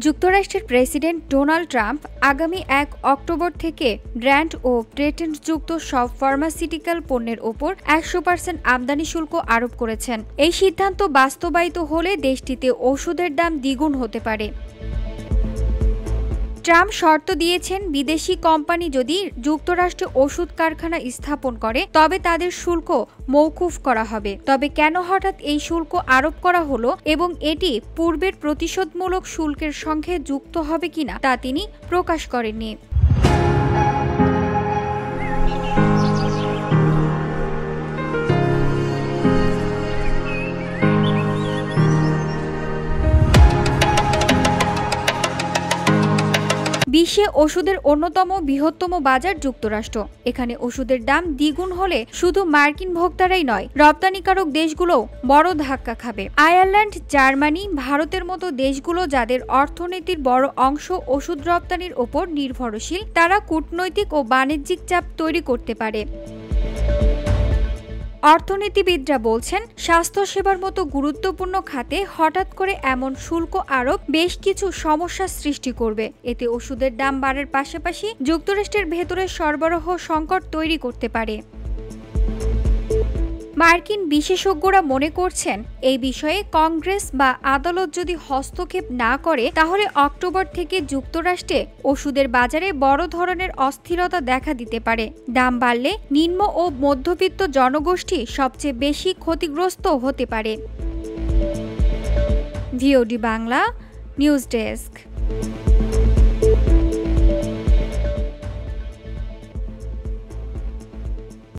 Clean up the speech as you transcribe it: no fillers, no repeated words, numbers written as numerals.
যুক্তরাষ্ট্রের president Donald Trump আগামী ১ October থেকে ব্র্যান্ড ও পেটেন্টযুক্ত সব ফার্মাসিউটিক্যাল পণ্যের ওপর ১০০% আমদানি শুল্ক আরোপ করেছেন। এই সিদ্ধান্ত বাস্তবায়িত হলে দেশটিতে ওষুধের দাম দ্বিগুণ হতে পারে। ট্রাম্প শর্ত দিয়েছেন, বিদেশি কোম্পানি যদি যুক্তরাষ্ট্রে ওষুধ কারখানা স্থাপন করে তবে তাদের শুল্ক মওকুফ করা হবে। তবে কেন হঠাৎ এই শুল্ক আরোপ করা হলো এবং এটি পূর্বের প্রতিশোধমূলক শুল্কের সঙ্গে যুক্ত হবে কিনা তা তিনি প্রকাশ করেননি। বিশ্বে ওষুধের অন্যতম বৃহত্তম বাজার যুক্তরাষ্ট্র। এখানে ওষুধের দাম দ্বিগুণ হলে শুধু মার্কিন ভোক্তারাই নয়, রপ্তানিকারক দেশগুলোও বড় ধাক্কা খাবে। আয়ারল্যান্ড, জার্মানি, ভারতের মতো দেশগুলো যাদের অর্থনীতির বড় অংশ ওষুধ রপ্তানির ওপর নির্ভরশীল, তারা কূটনৈতিক ও বাণিজ্যিক চাপ তৈরি করতে পারে। অর্থনীতিবিদরা বলছেন, স্বাস্থ্যসেবার মতো গুরুত্বপূর্ণ খাতে হঠাৎ করে এমন শুল্ক আরোপ বেশ কিছু সমস্যার সৃষ্টি করবে। এতে ওষুধের দাম বাড়ার পাশাপাশি যুক্তরাষ্ট্রের ভেতরে সরবরাহ সংকট তৈরি করতে পারে। মার্কিন বিশেষজ্ঞরা মনে করছেন, এই বিষয়ে কংগ্রেস বা আদালত যদি হস্তক্ষেপ না করে তাহলে অক্টোবর থেকে যুক্তরাষ্ট্রে ওষুধের বাজারে বড় ধরনের অস্থিরতা দেখা দিতে পারে। দাম বাড়লে নিম্ন ও মধ্যবিত্ত জনগোষ্ঠী সবচেয়ে বেশি ক্ষতিগ্রস্ত হতে পারে। VOD Bangla news desk.